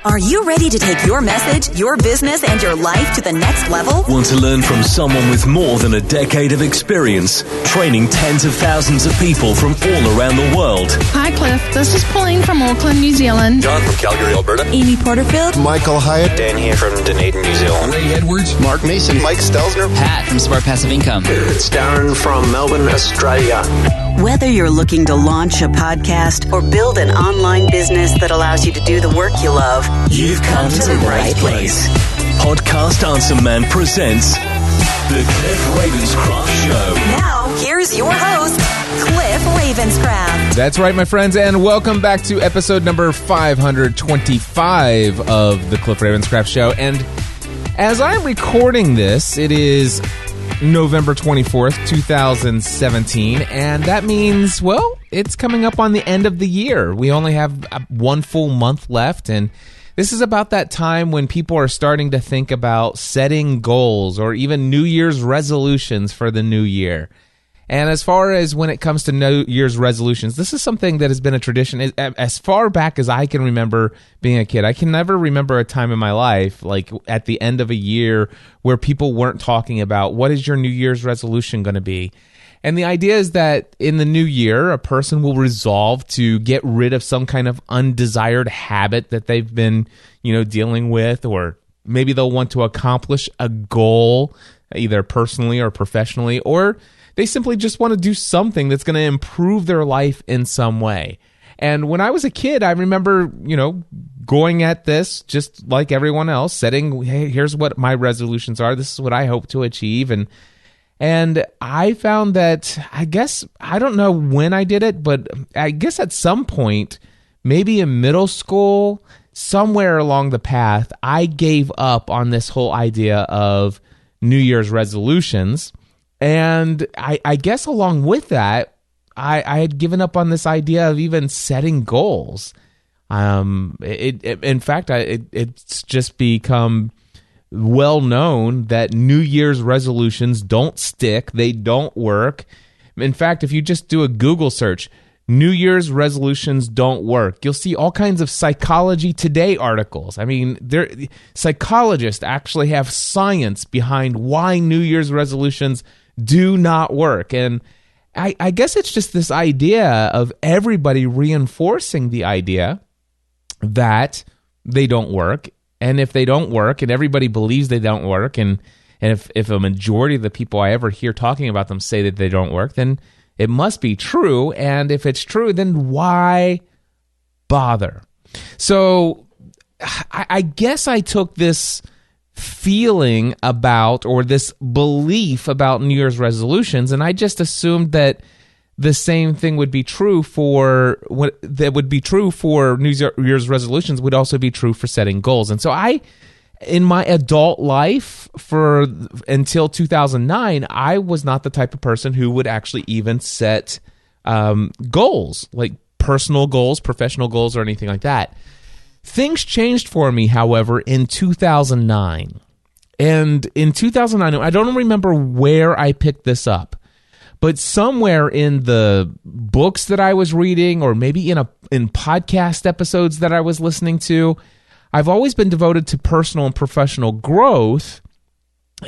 Are you ready to take your message, your business, and your life to the next level? Want to learn from someone with more than a decade of experience, training tens of thousands of people from all around the world? Hi, Cliff. This is Pauline from Auckland, New Zealand. John from Calgary, Alberta. Amy Porterfield. Michael Hyatt. Dan here from Dunedin, New Zealand. Ray Edwards. Mark Mason. Mike Stelzner. Pat from Smart Passive Income. It's Darren from Melbourne, Australia. Whether you're looking to launch a podcast or build an online business that allows you to do the work you love, You've come to the right place. Podcast Answer Man presents The Cliff Ravenscraft Show. Now, here's your host, Cliff Ravenscraft. That's right, my friends, and welcome back to episode number 525 of The Cliff Ravenscraft Show. And as I'm recording this, it is November 24th, 2017, and that means, well, it's coming up on the end of the year. We only have one full month left, and this is about that time when people are starting to think about setting goals or even New Year's resolutions for the new year. And as far as when it comes to New Year's resolutions, this is something that has been a tradition as far back as I can remember being a kid. I can never remember a time in my life, like at the end of a year, where people weren't talking about what is your New Year's resolution going to be. And the idea is that in the new year, a person will resolve to get rid of some kind of undesired habit that they've been, dealing with, or maybe they'll want to accomplish a goal, either personally or professionally, or they simply just want to do something that's going to improve their life in some way. And when I was a kid, I remember, going at this just like everyone else, setting, hey, here's what my resolutions are. This is what I hope to achieve. And I found that, I don't know when I did it, but I guess at some point, maybe in middle school, somewhere along the path, I gave up on this whole idea of New Year's resolutions. And I guess along with that, I had given up on this idea of even setting goals. In fact, it's just become well known that New Year's resolutions don't stick. They don't work. In fact, if you just do a Google search, New Year's resolutions don't work, you'll see all kinds of Psychology Today articles. I mean, psychologists actually have science behind why New Year's resolutions do not work. And I guess it's just this idea of everybody reinforcing the idea that they don't work. And if they don't work, and everybody believes they don't work, and if a majority of the people I ever hear talking about them say that they don't work, then it must be true. And if it's true, then why bother? So I guess I took this feeling about, or this belief about New Year's resolutions, and I just assumed that the same thing would be true for New Year's resolutions would also be true for setting goals. And so in my adult life until 2009, I was not the type of person who would actually even set goals, like personal goals, professional goals, or anything like that. Things changed for me, however, in 2009. And in 2009, I don't remember where I picked this up, but somewhere in the books that I was reading, or maybe in podcast episodes that I was listening to, I've always been devoted to personal and professional growth.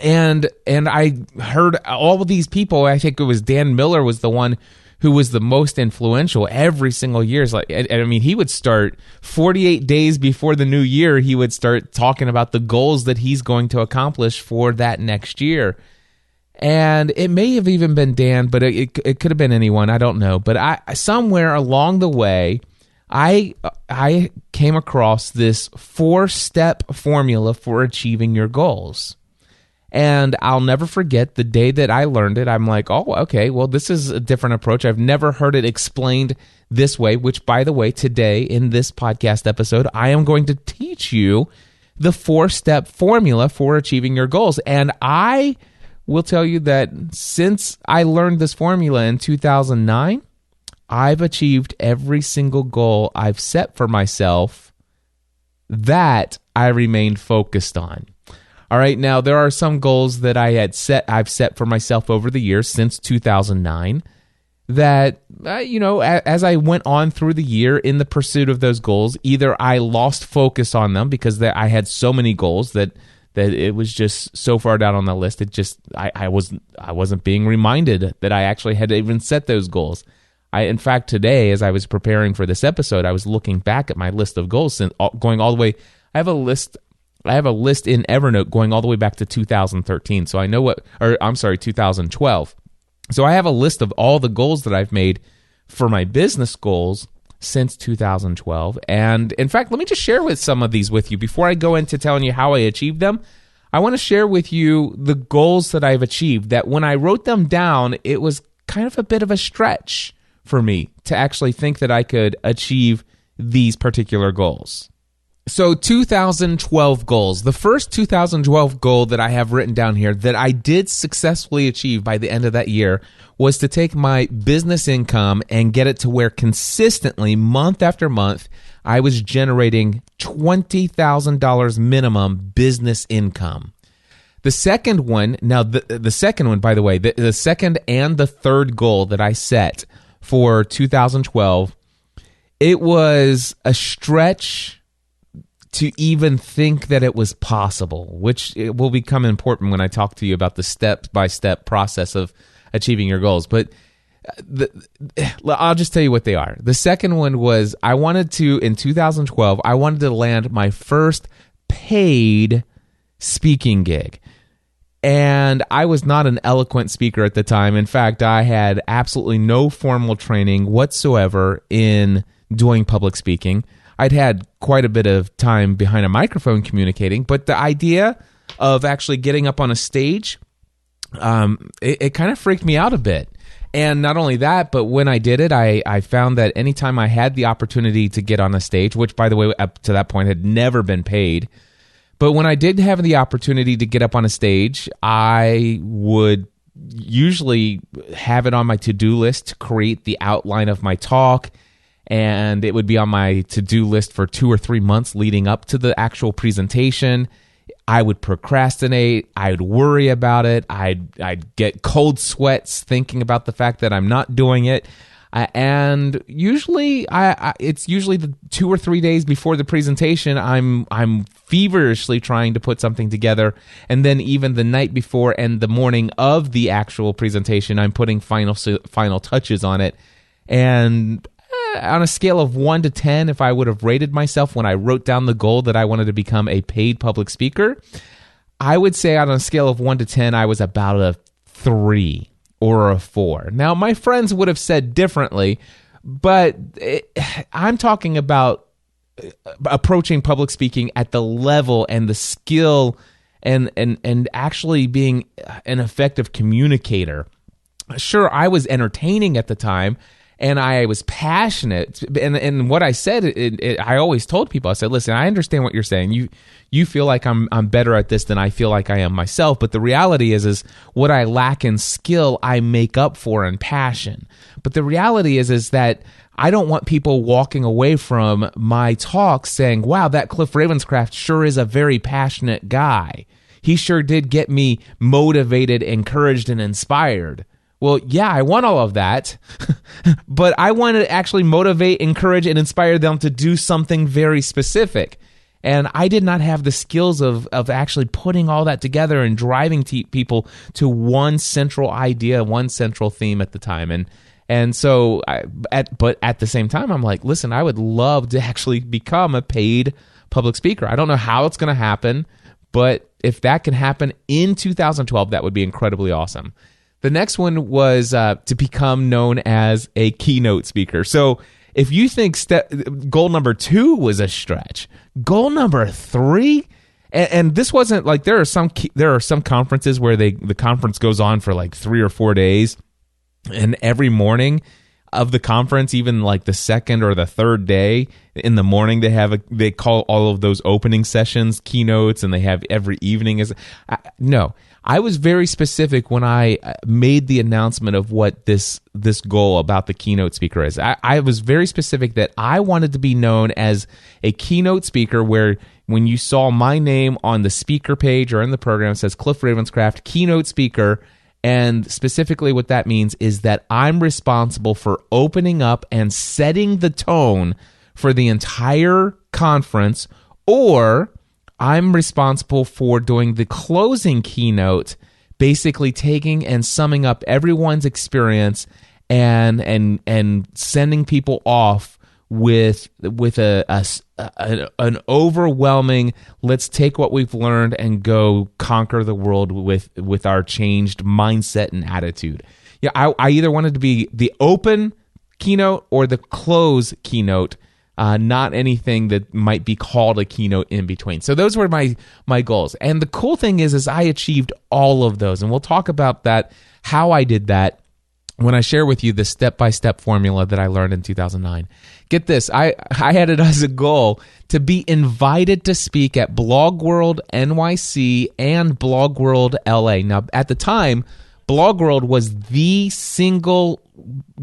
And I heard all of these people. I think it was Dan Miller was the one who was the most influential every single year. He would start 48 days before the new year. He would start talking about the goals that he's going to accomplish for that next year. And it may have even been Dan, but it could have been anyone. I don't know. But somewhere along the way, I came across this 4-step formula for achieving your goals. And I'll never forget the day that I learned it. I'm like, oh, okay, well, this is a different approach. I've never heard it explained this way, which, by the way, today in this podcast episode, I am going to teach you the 4-step formula for achieving your goals. And I will tell you that since I learned this formula in 2009, I've achieved every single goal I've set for myself that I remained focused on. All right, now there are some goals that I've set for myself over the years since 2009 that, as I went on through the year in the pursuit of those goals, either I lost focus on them because I had so many goals that it was just so far down on the list. It just, I wasn't being reminded that I actually had to even set those goals. In fact, today, as I was preparing for this episode, I was looking back at my list of goals and going all the way. I have a list in Evernote going all the way back to 2013. So I know 2012. So I have a list of all the goals that I've made for my business goals since 2012. And in fact, let me just share with some of these with you. Before I go into telling you how I achieved them, I want to share with you the goals that I've achieved, that when I wrote them down, it was kind of a bit of a stretch for me to actually think that I could achieve these particular goals. So 2012 goals. The first 2012 goal that I have written down here that I did successfully achieve by the end of that year was to take my business income and get it to where consistently, month after month, I was generating $20,000 minimum business income. The second one, the second one, by the way, the second and the third goal that I set for 2012, it was a stretch to even think that it was possible, which it will become important when I talk to you about the step-by-step process of achieving your goals. But I'll just tell you what they are. The second one was in 2012, I wanted to land my first paid speaking gig. And I was not an eloquent speaker at the time. In fact, I had absolutely no formal training whatsoever in doing public speaking. I'd had quite a bit of time behind a microphone communicating, but the idea of actually getting up on a stage, it kind of freaked me out a bit. And not only that, but when I did it, I found that anytime I had the opportunity to get on a stage, which, by the way, up to that point had never been paid, but when I did have the opportunity to get up on a stage, I would usually have it on my to-do list to create the outline of my talk, and it would be on my to-do list for 2 or 3 months leading up to the actual presentation. I would procrastinate. I would worry about it. I'd get cold sweats thinking about the fact that I'm not doing it. And usually, it's usually the 2 or 3 days before the presentation, I'm feverishly trying to put something together, and then even the night before and the morning of the actual presentation, I'm putting final touches on it. And on a scale of 1 to 10, if I would have rated myself when I wrote down the goal that I wanted to become a paid public speaker, I would say on a scale of 1 to 10, I was about a 3 or a 4. Now, my friends would have said differently, but I'm talking about approaching public speaking at the level and the skill and actually being an effective communicator. Sure, I was entertaining at the time, and I was passionate. And what I said, I always told people, I said, listen, I understand what you're saying. You feel like I'm better at this than I feel like I am myself. But the reality is what I lack in skill, I make up for in passion. But the reality is that I don't want people walking away from my talk saying, wow, that Cliff Ravenscraft sure is a very passionate guy. He sure did get me motivated, encouraged, and inspired. Well, yeah, I want all of that, but I want to actually motivate, encourage, and inspire them to do something very specific. And I did not have the skills of actually putting all that together and driving people to one central idea, one central theme at the time. And so, but at the same time, I'm like, listen, I would love to actually become a paid public speaker. I don't know how it's going to happen, but if that can happen in 2012, that would be incredibly awesome. The next one was to become known as a keynote speaker. So if you think goal number 2 was a stretch, goal number 3, and this wasn't like there are some conferences where the conference goes on for like 3 or 4 days, and every morning of the conference, even like the second or the third day in the morning, they call all of those opening sessions keynotes, and they have every evening no. I was very specific when I made the announcement of what this goal about the keynote speaker is. I was very specific that I wanted to be known as a keynote speaker where when you saw my name on the speaker page or in the program, it says Cliff Ravenscraft, keynote speaker, And specifically what that means is that I'm responsible for opening up and setting the tone for the entire conference, or I'm responsible for doing the closing keynote, basically taking and summing up everyone's experience and sending people off with an overwhelming, let's take what we've learned and go conquer the world with our changed mindset and attitude. Yeah, I either wanted to be the open keynote or the close keynote, not anything that might be called a keynote in between. So those were my goals. And the cool thing is I achieved all of those. And we'll talk about that, how I did that, when I share with you the step-by-step formula that I learned in 2009. Get this, I had it as a goal to be invited to speak at Blog World NYC and Blog World LA. Now, at the time, Blog World was the single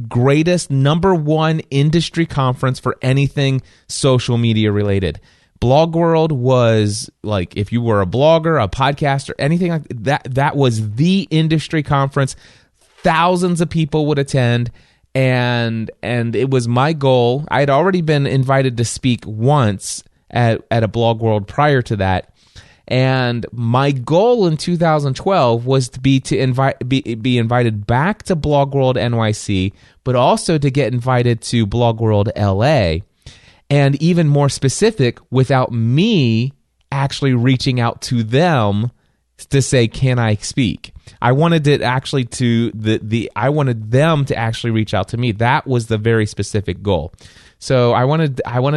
greatest number one industry conference for anything social media related. Blog World was like, if you were a blogger, a podcaster, anything like that was the industry conference. Thousands of people would attend, and it was my goal. I had already been invited to speak once at a Blog World prior to that, and my goal in 2012 was to be invited back to Blog World NYC, but also to get invited to Blog World LA, and even more specific, without me actually reaching out to them to say, can I speak? I wanted it actually I wanted them to actually reach out to me. That was the very specific goal. So I wanted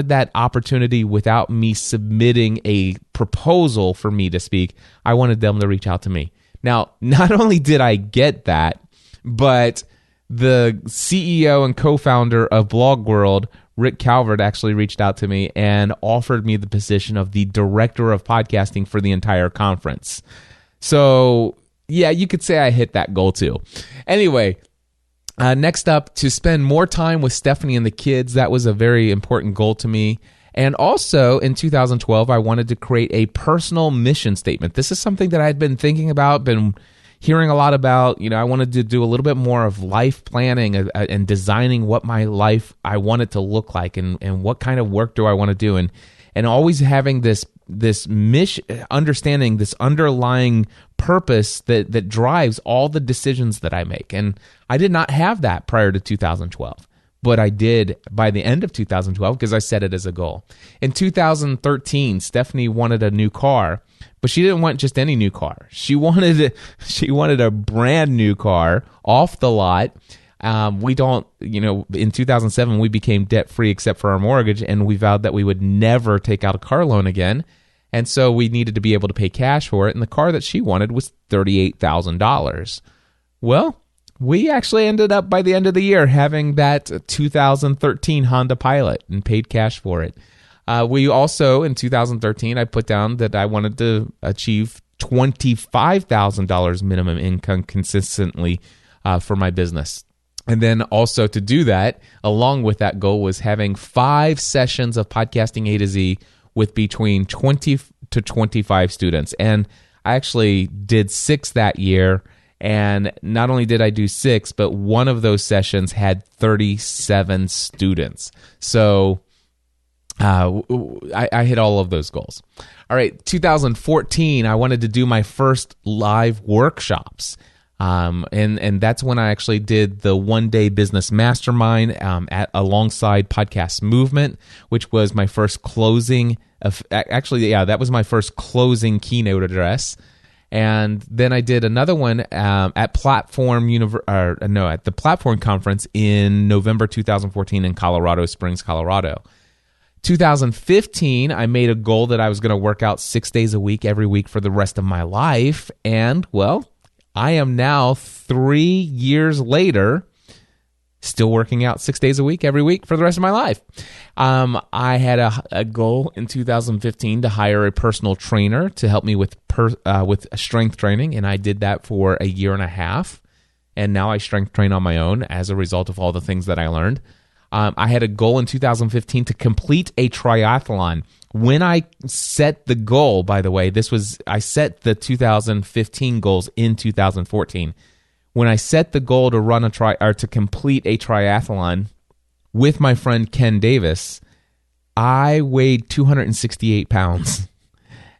that opportunity without me submitting a proposal for me to speak. I wanted them to reach out to me. Now, not only did I get that, but the CEO and co-founder of Blog World, Rick Calvert, actually reached out to me and offered me the position of the director of podcasting for the entire conference. So, yeah, you could say I hit that goal too. Anyway, next up, to spend more time with Stephanie and the kids. That was a very important goal to me. And also, in 2012, I wanted to create a personal mission statement. This is something that I'd been thinking about, been hearing a lot about. I wanted to do a little bit more of life planning and designing what my life I want it to look like, and what kind of work do I want to do, and always having this mission, understanding this underlying purpose that drives all the decisions that I make. And I did not have that prior to 2012, but I did by the end of 2012 because I set it as a goal. In 2013, Stephanie wanted a new car, but she didn't want just any new car. She wanted a brand new car off the lot. In 2007, we became debt-free except for our mortgage, and we vowed that we would never take out a car loan again. And so we needed to be able to pay cash for it, and the car that she wanted was $38,000. Well, we actually ended up, by the end of the year, having that 2013 Honda Pilot and paid cash for it. We also, in 2013, I put down that I wanted to achieve $25,000 minimum income consistently for my business. And then also to do that, along with that goal, was having 5 sessions of Podcasting A to Z with between 20 to 25 students. And I actually did 6 that year. And not only did I do 6, but one of those sessions had 37 students. So I hit all of those goals. All right, 2014, I wanted to do my first live workshops. And that's when I actually did the one-day business mastermind alongside Podcast Movement, which was my first closing. That was my first closing keynote address. And then I did another one at the Platform Conference in November 2014 in Colorado Springs, Colorado. 2015, I made a goal that I was going to work out 6 days a week, every week for the rest of my life. And, well, I am now 3 years later, still working out 6 days a week, every week for the rest of my life. I had a goal in 2015 to hire a personal trainer to help me with strength training, and I did that for a year and a half. And now I strength train on my own as a result of all the things that I learned. I had a goal in 2015 to complete a triathlon. When I set the goal, by the way, I set the 2015 goals in 2014. when I set the goal to run to complete a triathlon with my friend Ken Davis, I weighed 268 pounds.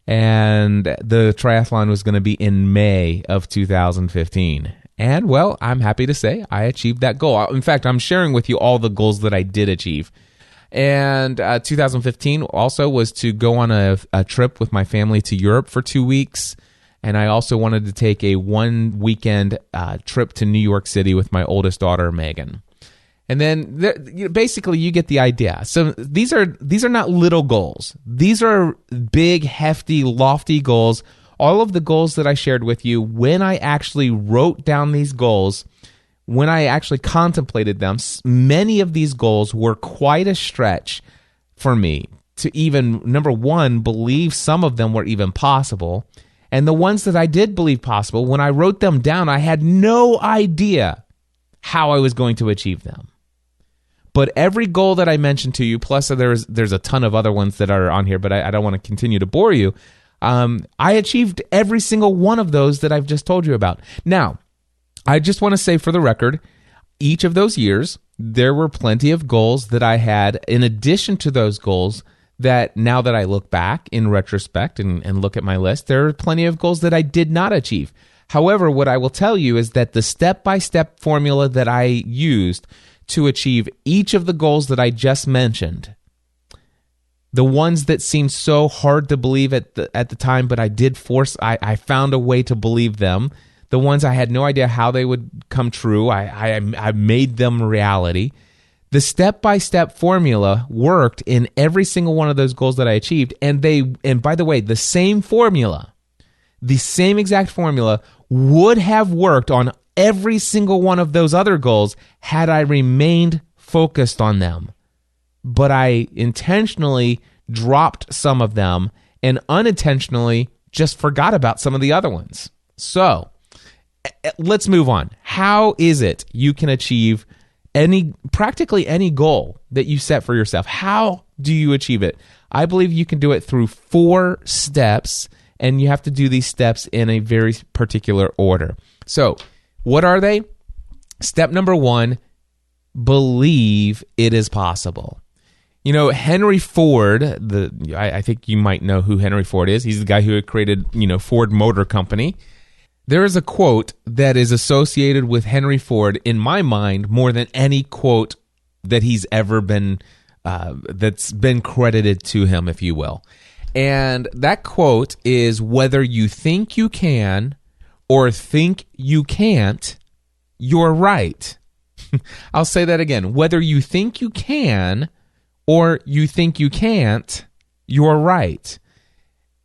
And the triathlon was going to be in May of 2015. And, well, I'm happy to say I achieved that goal. In fact, I'm sharing with you all the goals that I did achieve. And 2015 also was to go on a trip with my family to Europe for 2 weeks. And I also wanted to take a one-weekend trip to New York City with my oldest daughter, Megan. And then basically you get the idea. So these are not little goals. These are big, hefty, lofty goals. All of the goals that I shared with you, when I actually wrote down these goals, when I actually contemplated them, many of these goals were quite a stretch for me to even, number one, believe some of them were even possible. And the ones that I did believe possible, when I wrote them down, I had no idea how I was going to achieve them. But every goal that I mentioned to you, plus there's a ton of other ones that are on here, but I don't want to continue to bore you. I achieved every single one of those that I've just told you about. Now, I just want to say for the record, each of those years, there were plenty of goals that I had in addition to those goals that now that I look back in retrospect and look at my list, there are plenty of goals that I did not achieve. However, what I will tell you is that the step-by-step formula that I used to achieve each of the goals that I just mentioned, the ones that seemed so hard to believe at the time, but I found a way to believe them. The ones I had no idea how they would come true, I made them reality. The step-by-step formula worked in every single one of those goals that I achieved, and by the way, the same exact formula would have worked on every single one of those other goals had I remained focused on them. But I intentionally dropped some of them and unintentionally just forgot about some of the other ones. So let's move on. How is it you can achieve practically any goal that you set for yourself? How do you achieve it? I believe you can do it through 4 steps, and you have to do these steps in a very particular order. So what are they? Step number 1, believe it is possible. You know, Henry Ford, I think you might know who Henry Ford is. He's the guy who had created, Ford Motor Company. There is a quote that is associated with Henry Ford, in my mind, more than any quote that he's ever been, that's been credited to him, if you will. And that quote is, whether you think you can or think you can't, you're right. I'll say that again. Whether you think you can or you think you can't, you're right.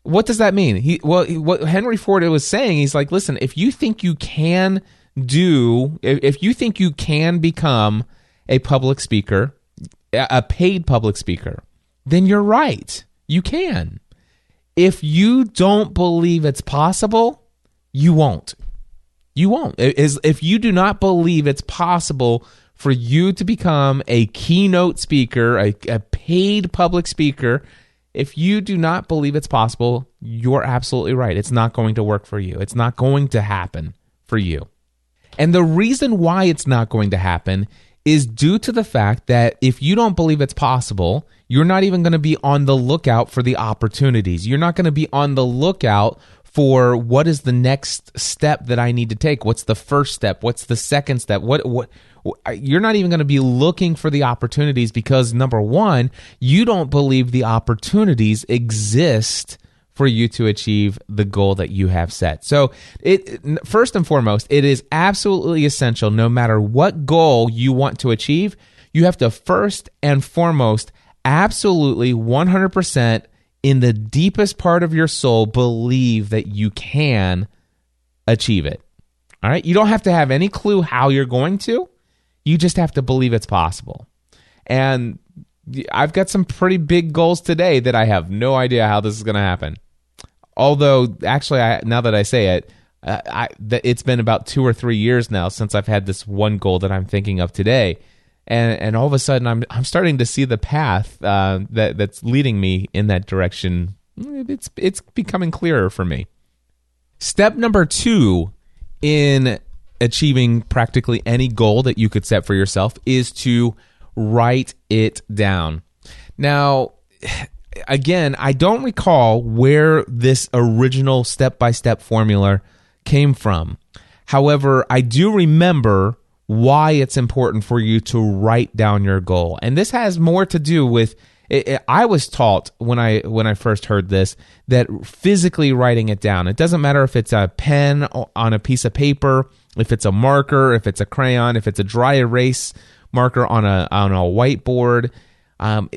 What does that mean? What Henry Ford was saying, he's like, listen, if you think you can if you think you can become a public speaker, a paid public speaker, then you're right. You can. If you don't believe it's possible, you won't. You won't. If you do not believe it's possible for you to become a keynote speaker, a paid public speaker, if you do not believe it's possible, you're absolutely right. It's not going to work for you. It's not going to happen for you. And the reason why it's not going to happen is due to the fact that if you don't believe it's possible, you're not even going to be on the lookout for the opportunities. You're not going to be on the lookout for what is the next step that I need to take. What's the first step? What's the second step? You're not even going to be looking for the opportunities because, number one, you don't believe the opportunities exist for you to achieve the goal that you have set. So first and foremost, it is absolutely essential, no matter what goal you want to achieve, you have to first and foremost, absolutely 100% in the deepest part of your soul, believe that you can achieve it. All right? You don't have to have any clue how you're going to. You just have to believe it's possible. And I've got some pretty big goals today that I have no idea how this is going to happen. Although, actually, now that I say it, it's been about 2 or 3 years now since I've had this one goal that I'm thinking of today. And all of a sudden, I'm starting to see the path that's leading me in that direction. It's becoming clearer for me. Step number 2 in achieving practically any goal that you could set for yourself is to write it down. Now, again, I don't recall where this original step-by-step formula came from. However, I do remember why it's important for you to write down your goal. And this has more to do with, I was taught when I first heard this, that physically writing it down. It doesn't matter if it's a pen on a piece of paper, if it's a marker, if it's a crayon, if it's a dry erase marker on a whiteboard.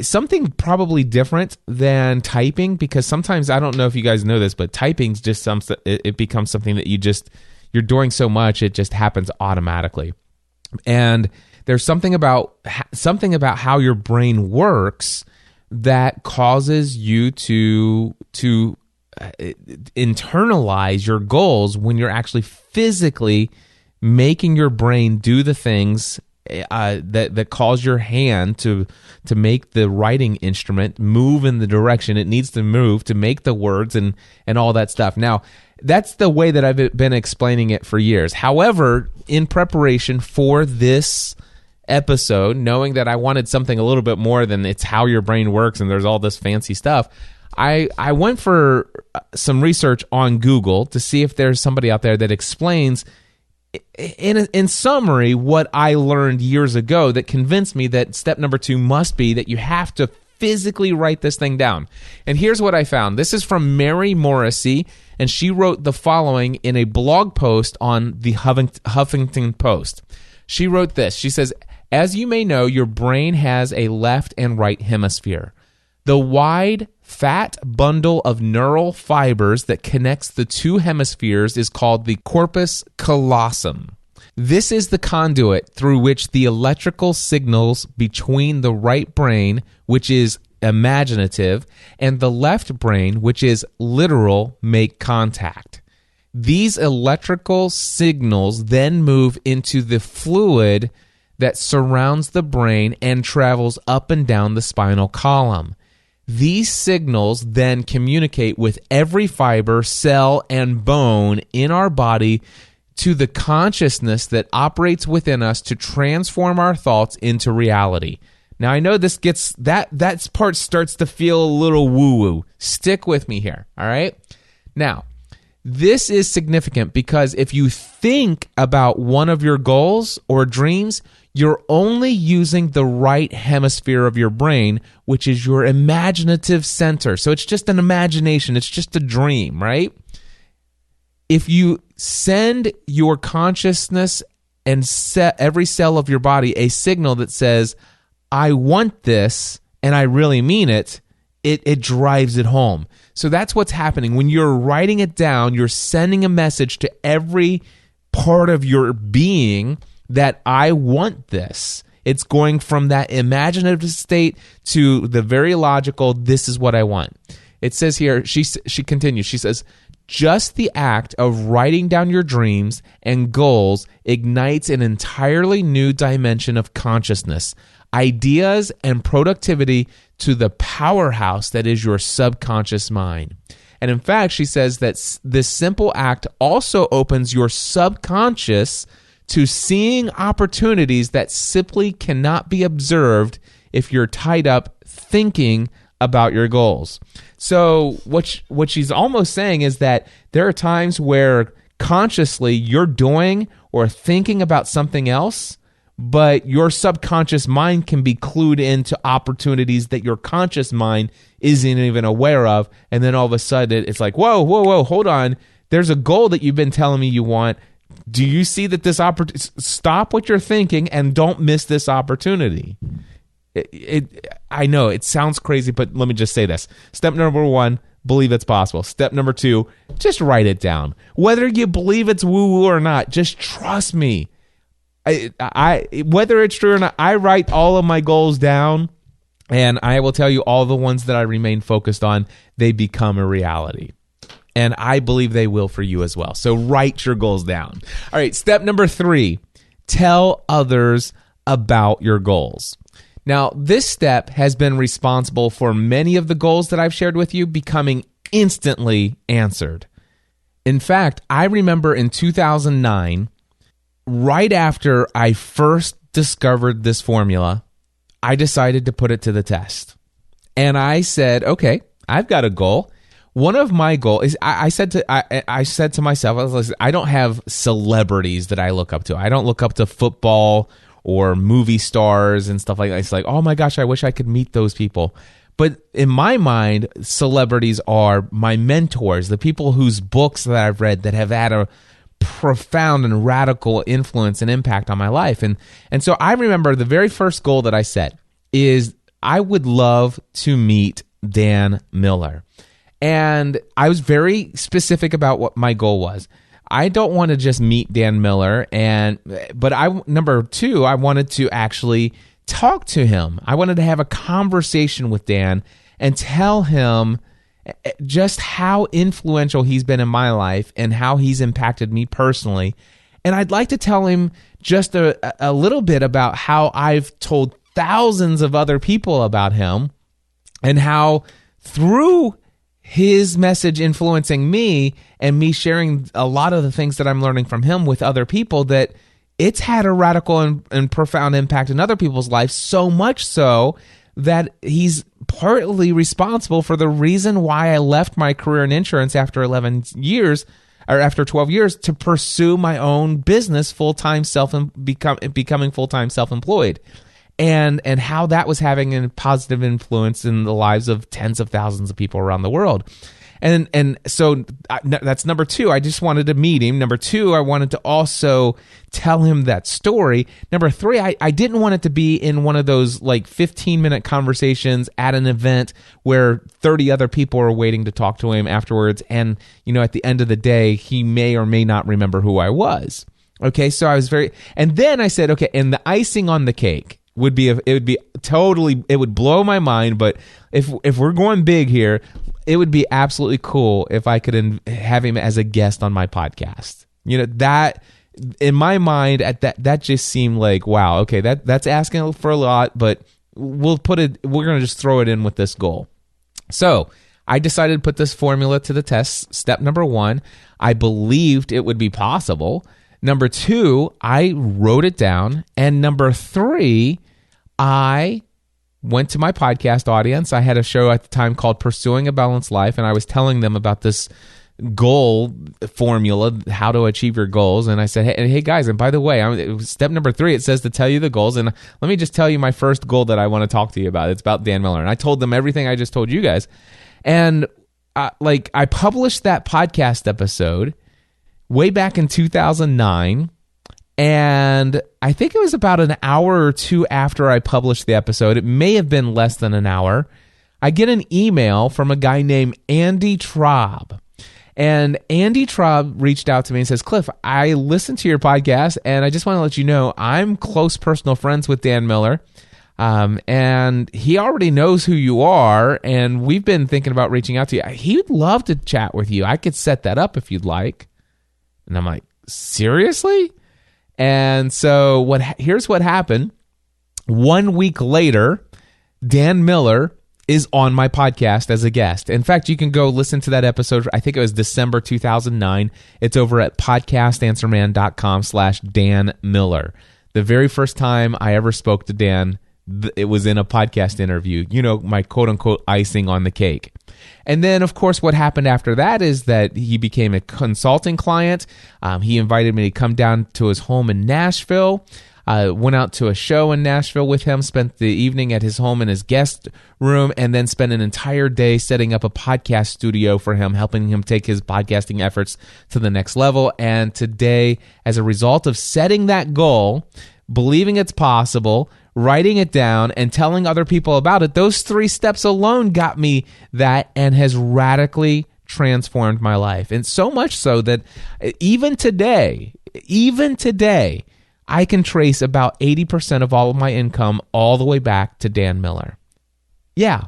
Something probably different than typing, because sometimes, I don't know if you guys know this, but typing's just it becomes something that you're doing so much, it just happens automatically. And there's something about how your brain works that causes you to internalize your goals when you're actually physically making your brain do the things that cause your hand to make the writing instrument move in the direction it needs to move to make the words and all that stuff. Now, that's the way that I've been explaining it for years. However, in preparation for this episode, knowing that I wanted something a little bit more than it's how your brain works and there's all this fancy stuff, I went for some research on Google to see if there's somebody out there that explains in summary what I learned years ago that convinced me that step number 2 must be that you have to physically write this thing down. And here's what I found. This is from Mary Morrissey, and she wrote the following in a blog post on the Huffington Post. She wrote this. She says, "As you may know, your brain has a left and right hemisphere. The wide, fat bundle of neural fibers that connects the two hemispheres is called the corpus callosum. This is the conduit through which the electrical signals between the right brain, which is imaginative, and the left brain, which is literal, make contact. These electrical signals then move into the fluid that surrounds the brain and travels up and down the spinal column. These signals then communicate with every fiber, cell, and bone in our body to the consciousness that operates within us to transform our thoughts into reality." Now, I know this gets, that part starts to feel a little woo-woo. Stick with me here, all right? Now, this is significant because if you think about one of your goals or dreams, you're only using the right hemisphere of your brain, which is your imaginative center. So it's just an imagination. It's just a dream, right? If you send your consciousness and set every cell of your body a signal that says, I want this, and I really mean it, it drives it home. So that's what's happening. When you're writing it down, you're sending a message to every part of your being that I want this. It's going from that imaginative state to the very logical, this is what I want. It says here, she continues, she says, just the act of writing down your dreams and goals ignites an entirely new dimension of consciousness, ideas, and productivity to the powerhouse that is your subconscious mind. And in fact, she says that this simple act also opens your subconscious to seeing opportunities that simply cannot be observed if you're tied up thinking about your goals. So what she's almost saying is that there are times where consciously you're doing or thinking about something else, but your subconscious mind can be clued into opportunities that your conscious mind isn't even aware of. And then all of a sudden it's like, whoa, hold on. There's a goal that you've been telling me you want. Do you see that this opportunity? Stop what you're thinking and don't miss this opportunity. I know it sounds crazy, but let me just say this. Step number 1, believe it's possible. Step number 2, just write it down. Whether you believe it's woo-woo or not, just trust me. I whether it's true or not, I write all of my goals down, and I will tell you all the ones that I remain focused on, they become a reality. And I believe they will for you as well. So write your goals down. All right, step number 3, tell others about your goals. Now, this step has been responsible for many of the goals that I've shared with you becoming instantly answered. In fact, I remember in 2009, right after I first discovered this formula, I decided to put it to the test. And I said, okay, I've got a goal. One of my goals is I said to myself, I don't have celebrities that I look up to. I don't look up to football or movie stars and stuff like that. It's like, oh my gosh, I wish I could meet those people. But in my mind, celebrities are my mentors, the people whose books that I've read that have had a profound and radical influence and impact on my life. And so I remember the very first goal that I set is I would love to meet Dan Miller. And I was very specific about what my goal was. I don't want to just meet Dan Miller, but number two, I wanted to actually talk to him. I wanted to have a conversation with Dan and tell him just how influential he's been in my life and how he's impacted me personally. And I'd like to tell him just a little bit about how I've told thousands of other people about him and how through his message influencing me and me sharing a lot of the things that I'm learning from him with other people, that it's had a radical and profound impact in other people's lives, so much so that he's partly responsible for the reason why I left my career in insurance after 11 years or after 12 years to pursue my own business full-time becoming full-time self-employed. And how that was having a positive influence in the lives of tens of thousands of people around the world. And so that's number two. I just wanted to meet him. Number two, I wanted to also tell him that story. Number three, I didn't want it to be in one of those like 15-minute conversations at an event where 30 other people are waiting to talk to him afterwards. And, at the end of the day, he may or may not remember who I was. Okay, so I was and then I said, okay, and the icing on the cake would blow my mind, but if we're going big here, it would be absolutely cool if I could have him as a guest on my podcast. That in my mind that just seemed like, wow, okay, that's asking for a lot, but we're going to just throw it in with this goal. So I decided to put this formula to the test. Step number one, I believed it would be possible. Number two, I wrote it down. And number three, I went to my podcast audience. I had a show at the time called Pursuing a Balanced Life, and I was telling them about this goal formula, how to achieve your goals. And I said, hey guys, and by the way, step number three, it says to tell you the goals. And let me just tell you my first goal that I want to talk to you about. It's about Dan Miller. And I told them everything I just told you guys. And I published that podcast episode way back in 2009, and I think it was about an hour or two after I published the episode. It may have been less than an hour. I get an email from a guy named Andy Traub, and Andy Traub reached out to me and says, Cliff, I listened to your podcast, and I just want to let you know I'm close personal friends with Dan Miller, and he already knows who you are, and we've been thinking about reaching out to you. He'd love to chat with you. I could set that up if you'd like. And I'm like, seriously? And so here's what happened. 1 week later, Dan Miller is on my podcast as a guest. In fact, you can go listen to that episode. I think it was December 2009. It's over at podcastanswerman.com/Dan Miller. The very first time I ever spoke to Dan, it was in a podcast interview, my quote unquote icing on the cake. And then, of course, what happened after that is that he became a consulting client. He invited me to come down to his home in Nashville. Went out to a show in Nashville with him, spent the evening at his home in his guest room, and then spent an entire day setting up a podcast studio for him, helping him take his podcasting efforts to the next level. And today, as a result of setting that goal, believing it's possible, writing it down, and telling other people about it, those 3 steps alone got me that and has radically transformed my life. And so much so that even today, I can trace about 80% of all of my income all the way back to Dan Miller. Yeah,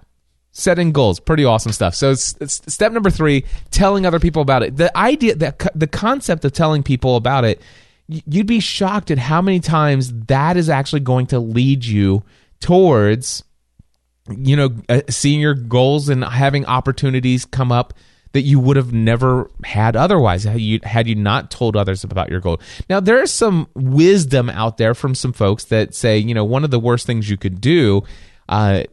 setting goals, pretty awesome stuff. So it's step number 3, telling other people about it. The idea, that the concept of telling people about it, you'd be shocked at how many times that is actually going to lead you towards, seeing your goals and having opportunities come up that you would have never had otherwise had you not told others about your goal. Now, there is some wisdom out there from some folks that say, one of the worst things you could do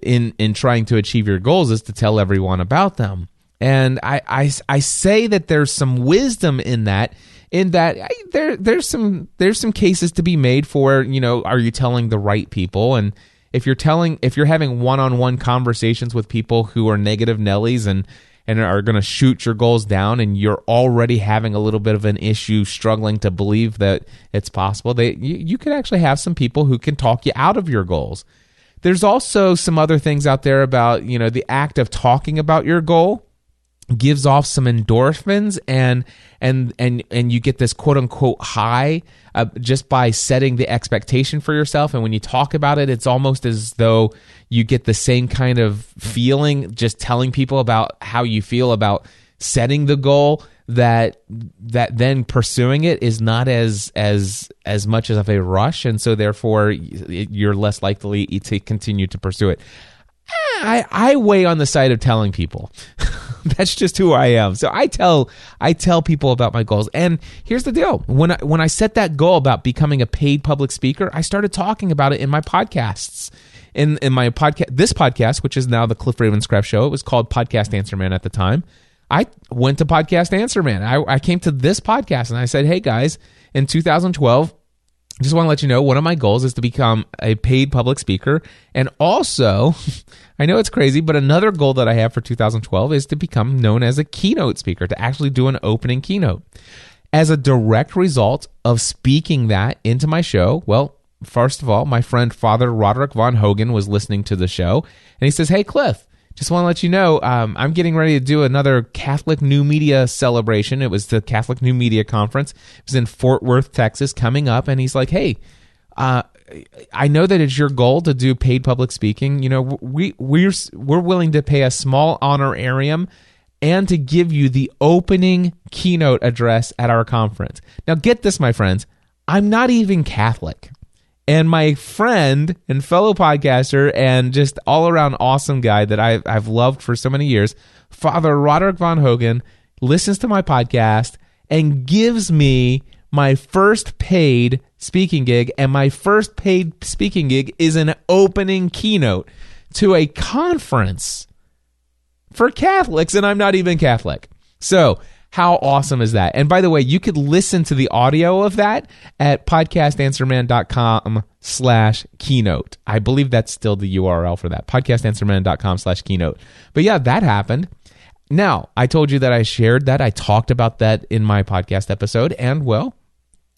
in trying to achieve your goals is to tell everyone about them. And I say that there's some wisdom in that there's some cases to be made for, are you telling the right people? And if you're having one-on-one conversations with people who are negative Nellies and are going to shoot your goals down, and you're already having a little bit of an issue struggling to believe that it's possible, you could actually have some people who can talk you out of your goals. There's also some other things out there about, the act of talking about your goal gives off some endorphins and you get this quote unquote high just by setting the expectation for yourself. And when you talk about it, it's almost as though you get the same kind of feeling just telling people about how you feel about setting the goal, that then pursuing it is not as much of a rush, and so therefore you're less likely to continue to pursue it. I weigh on the side of telling people. That's just who I am. So I tell people about my goals. And here's the deal. When I set that goal about becoming a paid public speaker, I started talking about it in my podcasts. In my podcast, this podcast, which is now the Cliff Ravenscraft Show, it was called Podcast Answer Man at the time. I went to Podcast Answer Man. I came to this podcast and I said, hey guys, in 2012, I just want to let you know, one of my goals is to become a paid public speaker. And also, I know it's crazy, but another goal that I have for 2012 is to become known as a keynote speaker, to actually do an opening keynote. As a direct result of speaking that into my show, well, first of all, my friend Father Roderick Von Hogan was listening to the show, and he says, hey, Cliff, just want to let you know, I'm getting ready to do another Catholic New Media celebration. It was the Catholic New Media Conference. It was in Fort Worth, Texas, coming up. And he's like, hey, I know that it's your goal to do paid public speaking. We're willing to pay a small honorarium and to give you the opening keynote address at our conference. Now, get this, my friends. I'm not even Catholic. And my friend and fellow podcaster and just all-around awesome guy that I've loved for so many years, Father Roderick Von Hogan, listens to my podcast and gives me my first paid speaking gig. And my first paid speaking gig is an opening keynote to a conference for Catholics, and I'm not even Catholic. So how awesome is that? And by the way, you could listen to the audio of that at podcastanswerman.com/keynote. I believe that's still the URL for that, podcastanswerman.com/keynote. But yeah, that happened. Now, I told you that I shared that. I talked about that in my podcast episode. And well,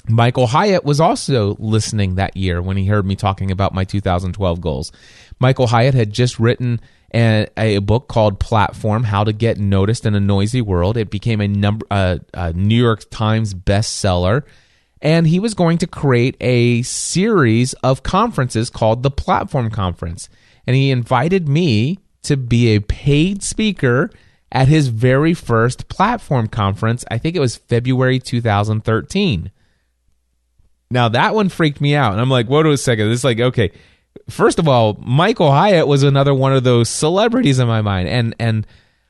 Michael Hyatt was also listening that year when he heard me talking about my 2012 goals. Michael Hyatt had just written a book called Platform, How to Get Noticed in a Noisy World. It became a New York Times bestseller, and he was going to create a series of conferences called the Platform Conference, and he invited me to be a paid speaker at his very first Platform Conference. I think it was February 2013. Now, that one freaked me out, and I'm like, wait a second. This is like, okay, first of all, Michael Hyatt was another one of those celebrities in my mind, and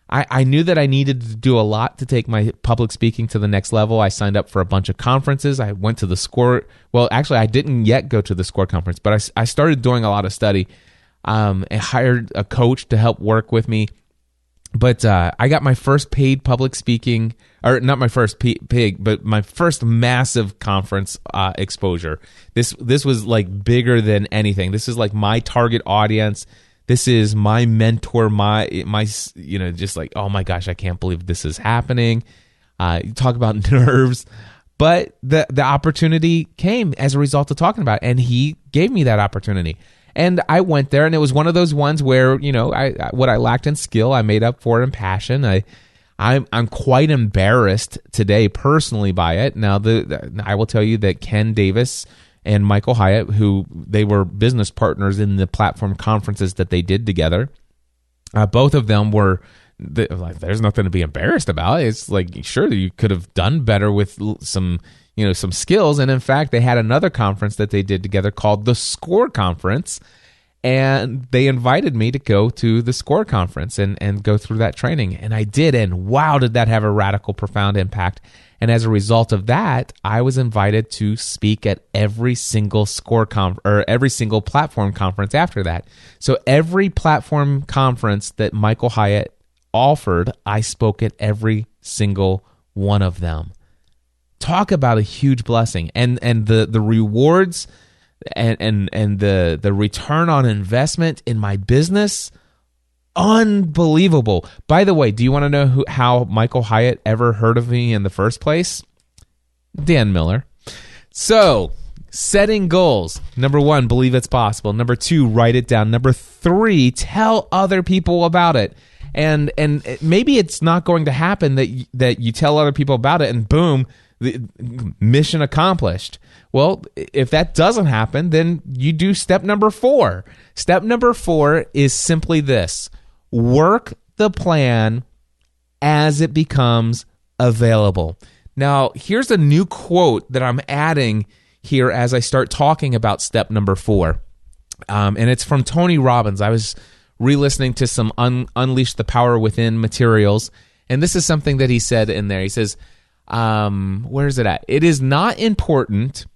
I knew that I needed to do a lot to take my public speaking to the next level. I signed up for a bunch of conferences. I went to the SCORE. Well, actually, I didn't yet go to the SCORE conference, but I started doing a lot of study and hired a coach to help work with me. But I got my first paid public speaking, or not my first paid, but my first massive conference exposure. This was like bigger than anything. This is like my target audience. This is my mentor, my just like, oh my gosh, I can't believe this is happening. You talk about nerves. But the opportunity came as a result of talking about it, and he gave me that opportunity. And I went there, and it was one of those ones where, what I lacked in skill, I made up for it in passion. I'm quite embarrassed today personally by it. Now, I will tell you that Ken Davis and Michael Hyatt, who they were business partners in the Platform conferences that they did together, both of them were like, there's nothing to be embarrassed about. It's like, sure, you could have done better with some skills. And in fact, they had another conference that they did together called the SCORE Conference. And they invited me to go to the SCORE conference and go through that training. And I did. And wow, did that have a radical, profound impact. And as a result of that, I was invited to speak at every single SCORE or every single platform conference after that. So every platform conference that Michael Hyatt offered, I spoke at every single one of them. Talk about a huge blessing. And the rewards and the return on investment in my business, unbelievable. By the way, do you want to know how Michael Hyatt ever heard of me in the first place? Dan Miller. So, setting goals. Number 1, believe it's possible. Number 2, write it down. Number 3, tell other people about it. And maybe it's not going to happen that you tell other people about it and boom, the mission accomplished. Well, if that doesn't happen, then you do step number 4. Step number 4 is simply this: work the plan as it becomes available. Now, here's a new quote that I'm adding here as I start talking about step number 4. And it's from Tony Robbins. I was re-listening to some Unleash the Power Within materials, and this is something that he said in there. He says, where is it at? It is not important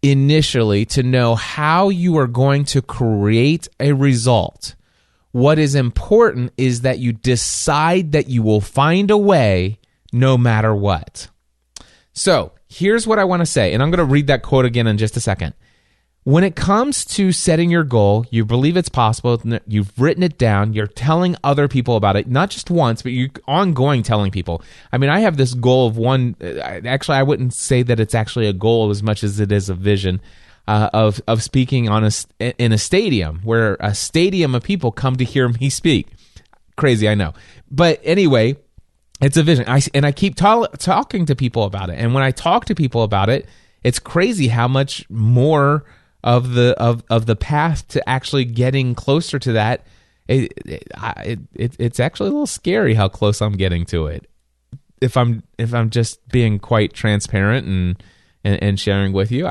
initially to know how you are going to create a result. What is important is that you decide that you will find a way no matter what. So here's what I want to say, and I'm going to read that quote again in just a second. When it comes to setting your goal, you believe it's possible, you've written it down, you're telling other people about it, not just once, but you're ongoing telling people. I mean, I have this goal of actually, I wouldn't say that it's actually a goal as much as it is a vision of speaking in a stadium, where a stadium of people come to hear me speak. Crazy, I know. But anyway, it's a vision. I keep talking to people about it. And when I talk to people about it, it's crazy how much more of the path to actually getting closer to that. It's actually a little scary how close I'm getting to it. If I'm just being quite transparent and sharing with you,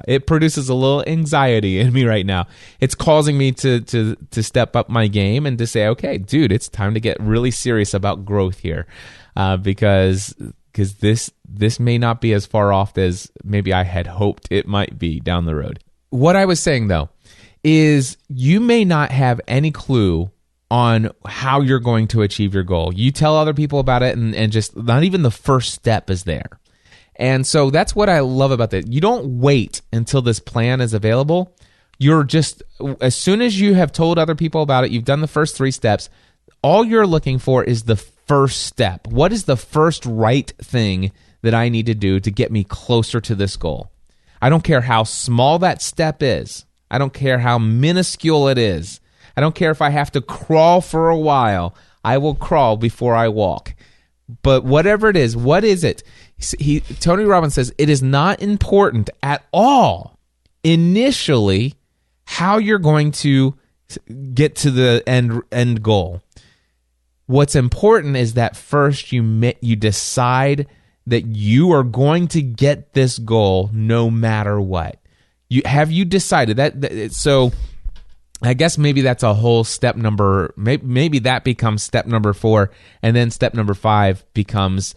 it produces a little anxiety in me right now. It's causing me to step up my game and to say, okay, dude, it's time to get really serious about growth here, because this may not be as far off as maybe I had hoped it might be down the road. What I was saying, though, is you may not have any clue on how you're going to achieve your goal. You tell other people about it, and just not even the first step is there. And so that's what I love about that. You don't wait until this plan is available. You're just, as soon as you have told other people about it, you've done the first 3 steps, all you're looking for is the first step. What is the first right thing that I need to do to get me closer to this goal? I don't care how small that step is. I don't care how minuscule it is. I don't care if I have to crawl for a while. I will crawl before I walk. But whatever it is, what is it? Tony Robbins says it is not important at all initially how you're going to get to the end goal. What's important is that first you decide that you are going to get this goal no matter what. Have you decided that? So I guess maybe that's a whole step number. Maybe that becomes step number 4, and then step number 5 becomes.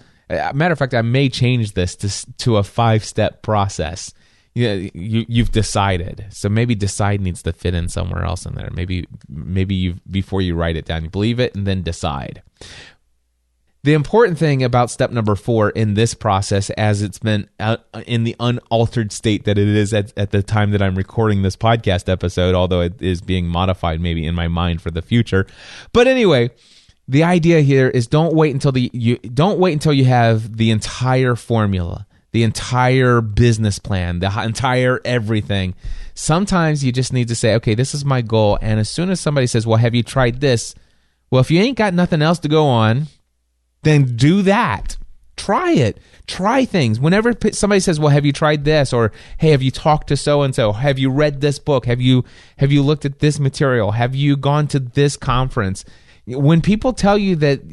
Matter of fact, I may change this to a 5-step process. You've decided, so maybe decide needs to fit in somewhere else in there. Maybe you, before you write it down, you believe it and then decide. The important thing about step number 4 in this process, as it's been in the unaltered state that it is at the time that I'm recording this podcast episode, although it is being modified maybe in my mind for the future. But anyway, the idea here is don't wait until you have the entire formula, the entire business plan, the entire everything. Sometimes you just need to say, okay, this is my goal. And as soon as somebody says, well, have you tried this? Well, if you ain't got nothing else to go on, then do that. Try it. Try things. Whenever somebody says, well, have you tried this? Or, hey, have you talked to so-and-so? Have you read this book? Have you looked at this material? Have you gone to this conference? When people tell you that,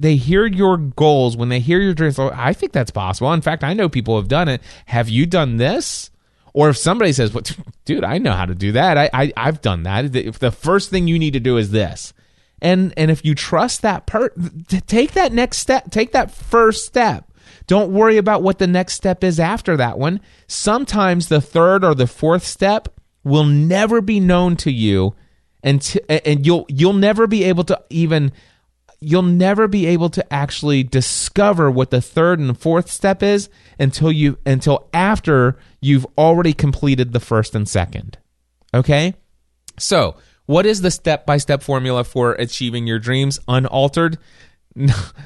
they hear your goals, when they hear your dreams, I think that's possible. In fact, I know people have done it. Have you done this? Or if somebody says, well, dude, I know how to do that. I've done that. If the first thing you need to do is this. And if you trust that take that next step, take that first step. Don't worry about what the next step is after that one. Sometimes the third or the fourth step will never be known to you, and you'll never be able to actually discover what the third and fourth step is until after you've already completed the first and second. Okay? So, what is the step-by-step formula for achieving your dreams unaltered?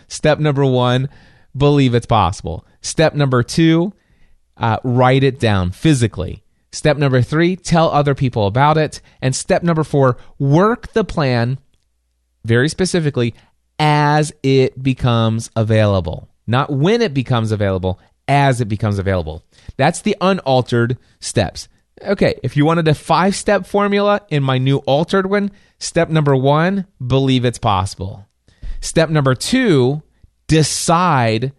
Step number 1, believe it's possible. Step number 2, write it down physically. Step number 3, tell other people about it. And step number 4, work the plan very specifically as it becomes available. Not when it becomes available, as it becomes available. That's the unaltered steps. Okay, if you wanted a 5-step formula in my new altered one, step number 1, believe it's possible. Step number 2, decide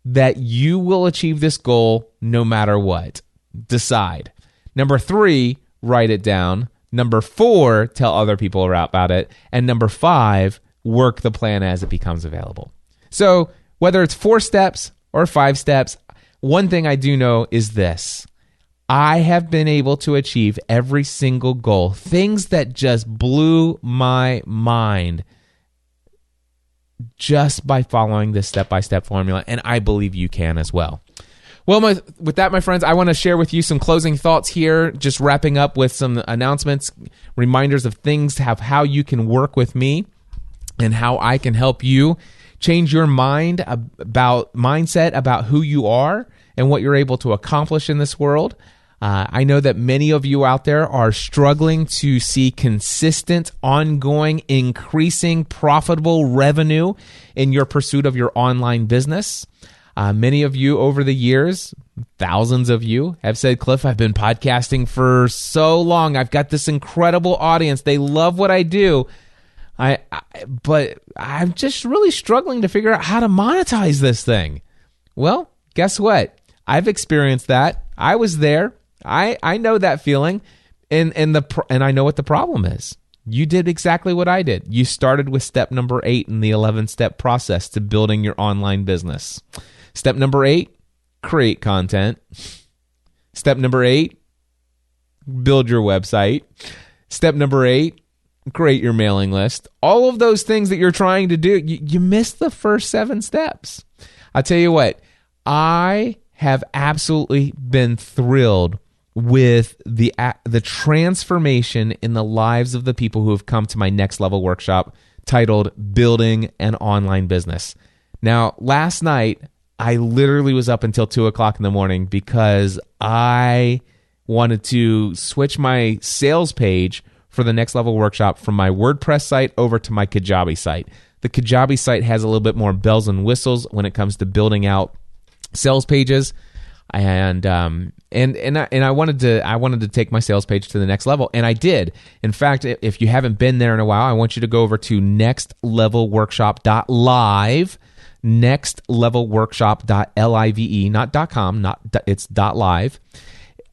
that you will achieve this goal no matter what. Decide. Number 3, write it down. Number 4, tell other people about it. And number 5, work the plan as it becomes available. So whether it's 4 steps or 5 steps, one thing I do know is this. I have been able to achieve every single goal, things that just blew my mind just by following this step-by-step formula, and I believe you can as well. Well, with that, my friends, I want to share with you some closing thoughts here, just wrapping up with some announcements, reminders of things, how you can work with me and how I can help you change your mindset about who you are and what you're able to accomplish in this world. I know that many of you out there are struggling to see consistent, ongoing, increasing, profitable revenue in your pursuit of your online business. Many of you over the years, thousands of you, have said, Cliff, I've been podcasting for so long. I've got this incredible audience. They love what I do. But I'm just really struggling to figure out how to monetize this thing. Well, guess what? I've experienced that. I was there. I know that feeling, and I know what the problem is. You did exactly what I did. You started with step number 8 in the 11-step process to building your online business. Step number 8, create content. Step number 8, build your website. Step number 8, create your mailing list. All of those things that you're trying to do, you missed the first 7 steps. I'll tell you what, I have absolutely been thrilled with the transformation in the lives of the people who have come to my next level workshop titled Building an Online Business. Now, last night, I literally was up until 2 o'clock in the morning because I wanted to switch my sales page for the next level workshop from my WordPress site over to my Kajabi site. The Kajabi site has a little bit more bells and whistles when it comes to building out sales pages. And I wanted to take my sales page to the next level, and I did. In fact, if you haven't been there in a while, I want you to go over to nextlevelworkshop.live, nextlevelworkshop.live, not .com, it's .live.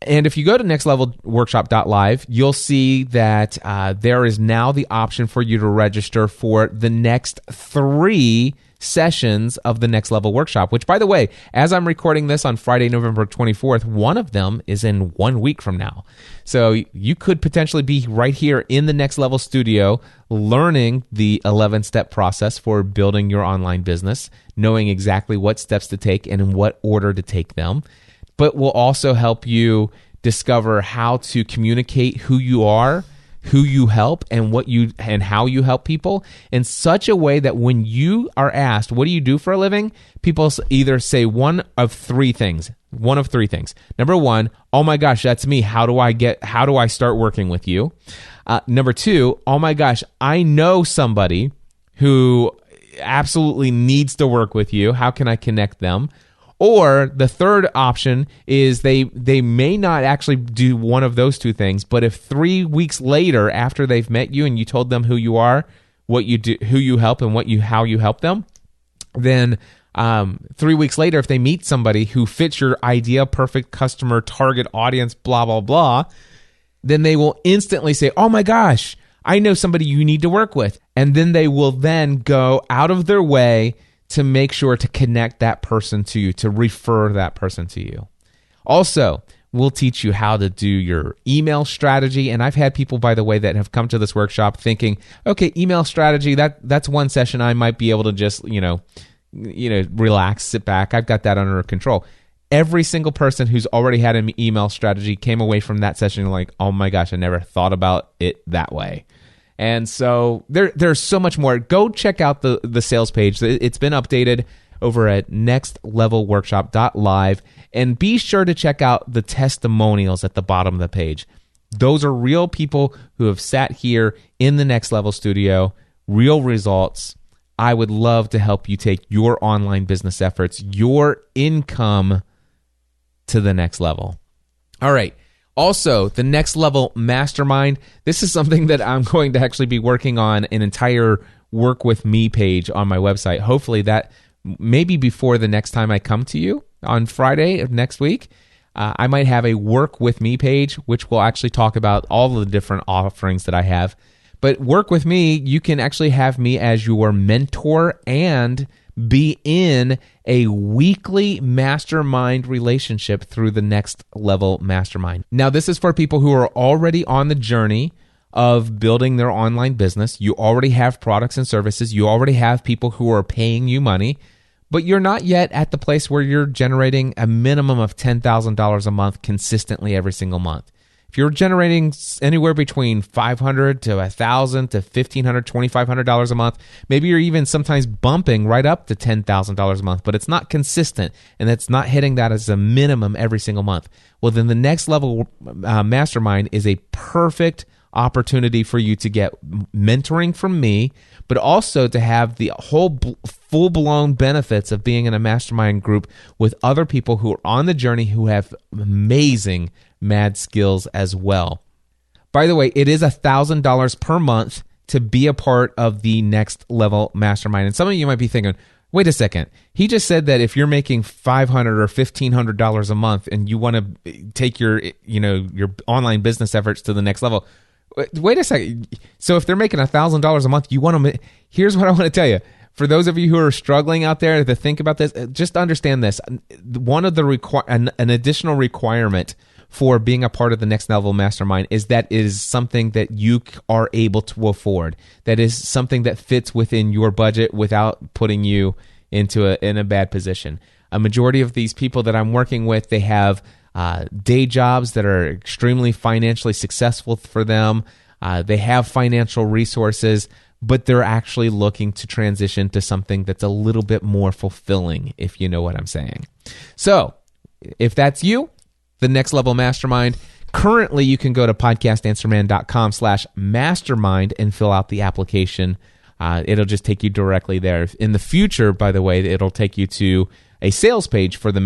And if you go to nextlevelworkshop.live, you'll see that there is now the option for you to register for the next 3 sessions of the Next Level Workshop, which, by the way, as I'm recording this on Friday, November 24th, one of them is in 1 week from now. So you could potentially be right here in the Next Level studio learning the 11-step process for building your online business, knowing exactly what steps to take and in what order to take them. But will also help you discover how to communicate who you are, who you help, and how you help people in such a way that when you are asked, what do you do for a living? People either say one of three things. Number 1, oh my gosh, that's me. How do I start working with you? Number 2, oh my gosh, I know somebody who absolutely needs to work with you. How can I connect them? Or the third option is they may not actually do one of those 2 things, but if 3 weeks later after they've met you and you told them who you are, what you do, who you help, and how you help them, then 3 weeks later, if they meet somebody who fits your idea, perfect customer target audience, blah, blah, blah, then they will instantly say, oh my gosh, I know somebody you need to work with. And then they will then go out of their way to make sure to connect that person to you, to refer that person to you. Also, we'll teach you how to do your email strategy. And I've had people, by the way, that have come to this workshop thinking, okay, email strategy, that's one session I might be able to just, relax, sit back. I've got that under control. Every single person who's already had an email strategy came away from that session like, oh my gosh, I never thought about it that way. And so there's so much more. Go check out the sales page. It's been updated over at nextlevelworkshop.live. And be sure to check out the testimonials at the bottom of the page. Those are real people who have sat here in the Next Level studio, real results. I would love to help you take your online business efforts, your income to the next level. All right. Also, the Next Level Mastermind. This is something that I'm going to actually be working on an entire Work With Me page on my website. Hopefully that maybe before the next time I come to you on Friday of next week, I might have a Work With Me page, which will actually talk about all of the different offerings that I have. But Work With Me, you can actually have me as your mentor and be in a weekly mastermind relationship through the Next Level Mastermind. Now, this is for people who are already on the journey of building their online business. You already have products and services. You already have people who are paying you money, but you're not yet at the place where you're generating a minimum of $10,000 a month consistently every single month. If you're generating anywhere between $500 to $1,000 to $1,500, $2,500 a month, maybe you're even sometimes bumping right up to $10,000 a month, but it's not consistent and it's not hitting that as a minimum every single month. Well, then the Next Level Mastermind is a perfect opportunity for you to get mentoring from me, but also to have the whole full-blown benefits of being in a mastermind group with other people who are on the journey who have amazing mad skills as well. By the way, it is $1,000 per month to be a part of the Next Level Mastermind. And some of you might be thinking, wait a second, he just said that if you're making $500 or $1,500 a month and you want to take your online business efforts to the next level, wait a second. So if they're making $1,000 a month, you want to, here's what I want to tell you. For those of you who are struggling out there to think about this, just understand this. One of the an additional requirement for being a part of the Next Level Mastermind is that it is something that you are able to afford. That is something that fits within your budget without putting you in a bad position. A majority of these people that I'm working with, they have day jobs that are extremely financially successful for them. They have financial resources, but they're actually looking to transition to something that's a little bit more fulfilling, if you know what I'm saying. So, if that's you, the Next Level Mastermind, currently you can go to podcastanswerman.com/mastermind and fill out the application. It'll just take you directly there. In the future, by the way, it'll take you to a sales page for the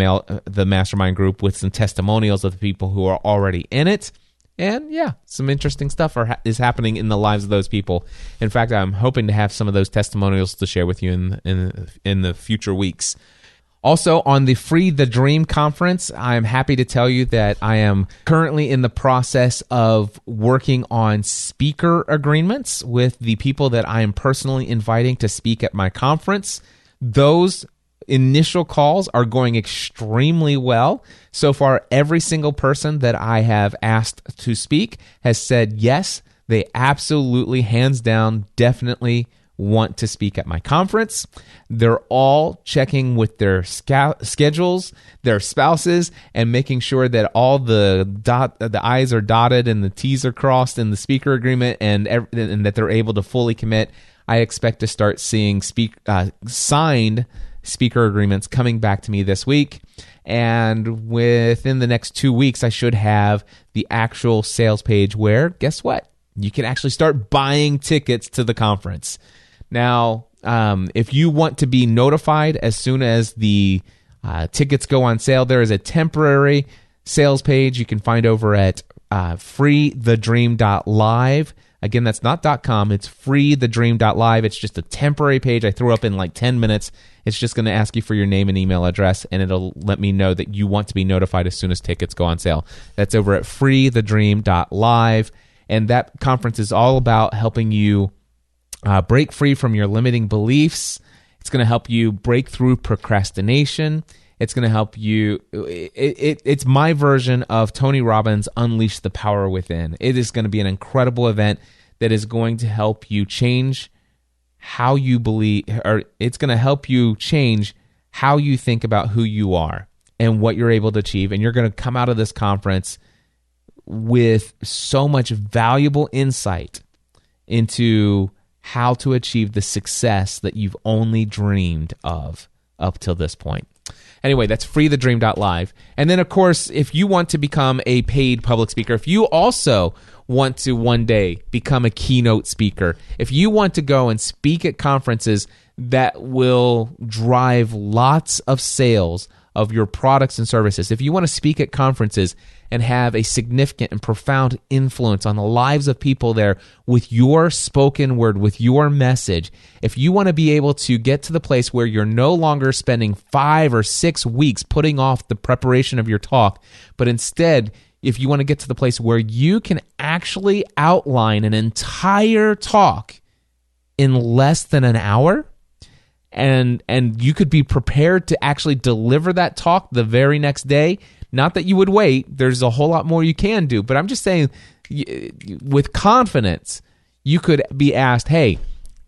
mastermind group with some testimonials of the people who are already in it. And yeah, some interesting stuff is happening in the lives of those people. In fact, I'm hoping to have some of those testimonials to share with you in the future weeks. Also, on the Free the Dream conference, I'm happy to tell you that I am currently in the process of working on speaker agreements with the people that I am personally inviting to speak at my conference. Those initial calls are going extremely well. So far, every single person that I have asked to speak has said yes. They absolutely, hands down, definitely want to speak at my conference. They're all checking with their schedules, their spouses, and making sure that all the I's are dotted and the T's are crossed in the speaker agreement, and that they're able to fully commit. I expect to start seeing signed speaker agreements coming back to me this week. And within the next 2 weeks, I should have the actual sales page where, guess what? You can actually start buying tickets to the conference. Now, if you want to be notified as soon as the tickets go on sale, there is a temporary sales page you can find over at freethedream.live. Again, that's not .com. It's freethedream.live. It's just a temporary page I threw up in like 10 minutes. It's just going to ask you for your name and email address, and it'll let me know that you want to be notified as soon as tickets go on sale. That's over at freethedream.live, and that conference is all about helping you break free from your limiting beliefs. It's going to help you break through procrastination. It's going to help you. It's my version of Tony Robbins' Unleash the Power Within. It is going to be an incredible event that is going to help you change how you believe, or it's going to help you change how you think about who you are and what you're able to achieve. And you're going to come out of this conference with so much valuable insight into how to achieve the success that you've only dreamed of up till this point. Anyway, that's freethedream.live. And then, of course, if you want to become a paid public speaker, if you also want to one day become a keynote speaker, if you want to go and speak at conferences that will drive lots of sales of your products and services, if you want to speak at conferences and have a significant and profound influence on the lives of people there with your spoken word, with your message, if you want to be able to get to the place where you're no longer spending 5 or 6 weeks putting off the preparation of your talk, but instead, if you want to get to the place where you can actually outline an entire talk in less than an hour, and you could be prepared to actually deliver that talk the very next day. Not that you would wait. There's a whole lot more you can do. But I'm just saying, with confidence, you could be asked, hey,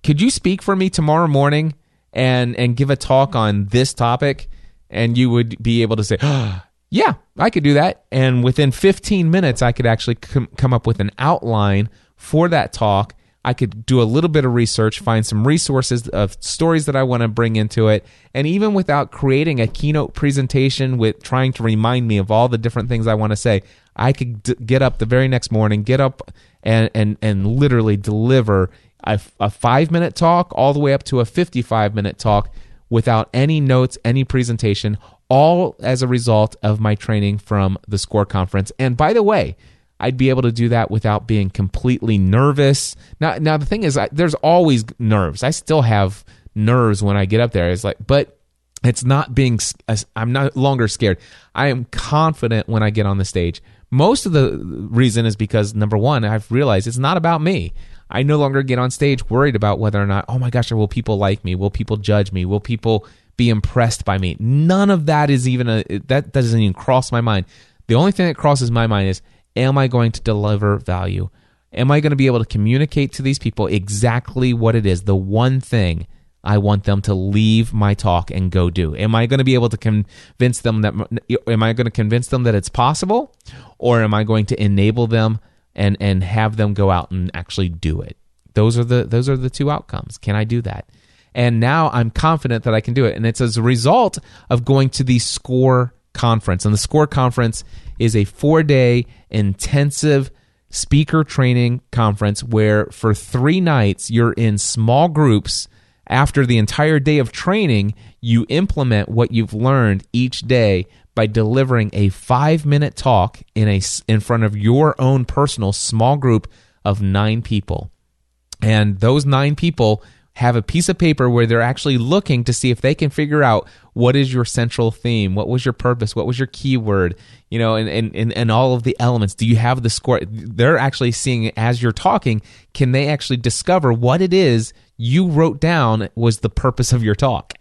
could you speak for me tomorrow morning and give a talk on this topic? And you would be able to say, yeah, I could do that. And within 15 minutes, I could actually come up with an outline for that talk. I could do a little bit of research, find some resources of stories that I want to bring into it. And even without creating a keynote presentation with trying to remind me of all the different things I want to say, I could get up the very next morning, get up and literally deliver a 5-minute talk all the way up to a 55-minute talk without any notes, any presentation, all as a result of my training from the SCORE conference. And by the way, I'd be able to do that without being completely nervous. Now the thing is, there's always nerves. I still have nerves when I get up there. It's like, but it's not being. I'm no longer scared. I am confident when I get on the stage. Most of the reason is because, number one, I've realized it's not about me. I no longer get on stage worried about whether or not, oh my gosh, will people like me? Will people judge me? Will people be impressed by me? None of that is even that doesn't even cross my mind. The only thing that crosses my mind is, am I going to deliver value? Am I going to be able to communicate to these people exactly what it is, the one thing I want them to leave my talk and go do? Am I going to be able to convince them that it's possible, or am I going to enable them and have them go out and actually do it? Those are the two outcomes. Can I do that? And now I'm confident that I can do it, and it's as a result of going to the SCORE conference. And the SCORE conference is a 4-day intensive speaker training conference where for 3 nights you're in small groups. After the entire day of training, you implement what you've learned each day by delivering a 5-minute talk in front of your own personal small group of 9 people. And those 9 people have a piece of paper where they're actually looking to see if they can figure out what is your central theme, what was your purpose, what was your keyword, and all of the elements. Do you have the score? They're actually seeing as you're talking, can they actually discover what it is you wrote down was the purpose of your talk?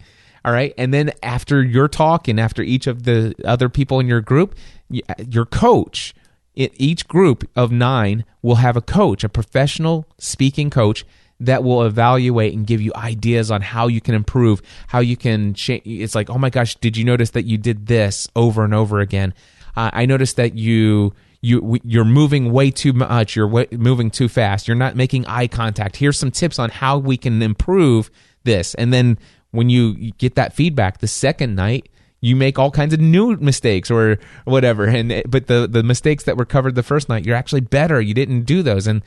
All right. And then after your talk and after each of the other people in your group, your coach, each group of 9 will have a coach, a professional speaking coach that will evaluate and give you ideas on how you can improve, how you can change. It's like, oh my gosh, did you notice that you did this over and over again? I noticed that you're moving way too much. You're moving too fast. You're not making eye contact. Here's some tips on how we can improve this. And then when you get that feedback, the second night, you make all kinds of new mistakes or whatever. But the mistakes that were covered the first night, you're actually better. You didn't do those. And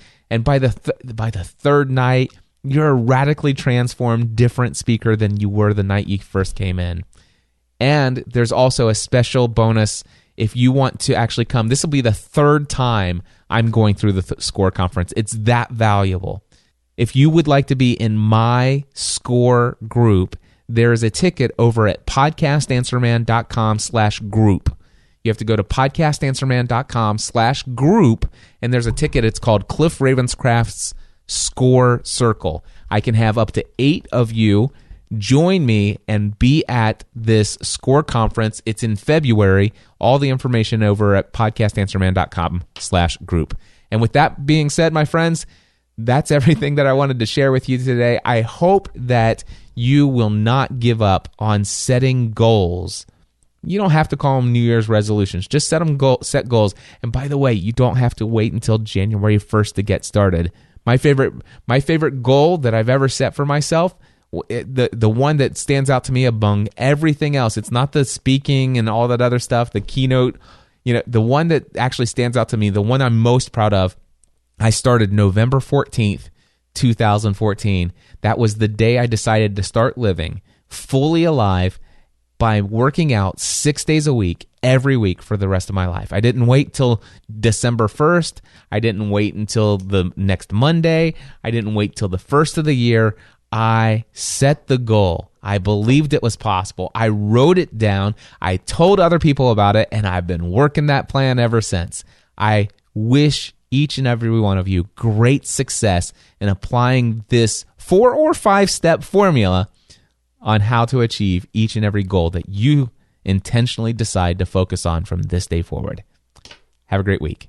by the third night, you're a radically transformed, different speaker than you were the night you first came in. And there's also a special bonus if you want to actually come. This will be the third time I'm going through the SCORE conference. It's that valuable. If you would like to be in my SCORE group, there is a ticket over at podcastanswerman.com/group. You have to go to podcastanswerman.com/group, and there's a ticket. It's called Cliff Ravenscraft's SCORE Circle. I can have up to 8 of you join me and be at this SCORE conference. It's in February. All the information over at podcastanswerman.com/group. And with that being said, my friends, that's everything that I wanted to share with you today. I hope that you will not give up on setting goals. You don't have to call them New Year's resolutions. Just set goals. And by the way, you don't have to wait until January 1st to get started. My favorite goal that I've ever set for myself, the one that stands out to me among everything else, it's not the speaking and all that other stuff, the keynote, the one that actually stands out to me, the one I'm most proud of, I started November 14th, 2014. That was the day I decided to start living fully alive by working out 6 days a week, every week for the rest of my life. I didn't wait till December 1st. I didn't wait until the next Monday. I didn't wait till the first of the year. I set the goal. I believed it was possible. I wrote it down. I told other people about it, and I've been working that plan ever since. I wish each and every one of you great success in applying this 4 or 5 step formula on how to achieve each and every goal that you intentionally decide to focus on from this day forward. Have a great week.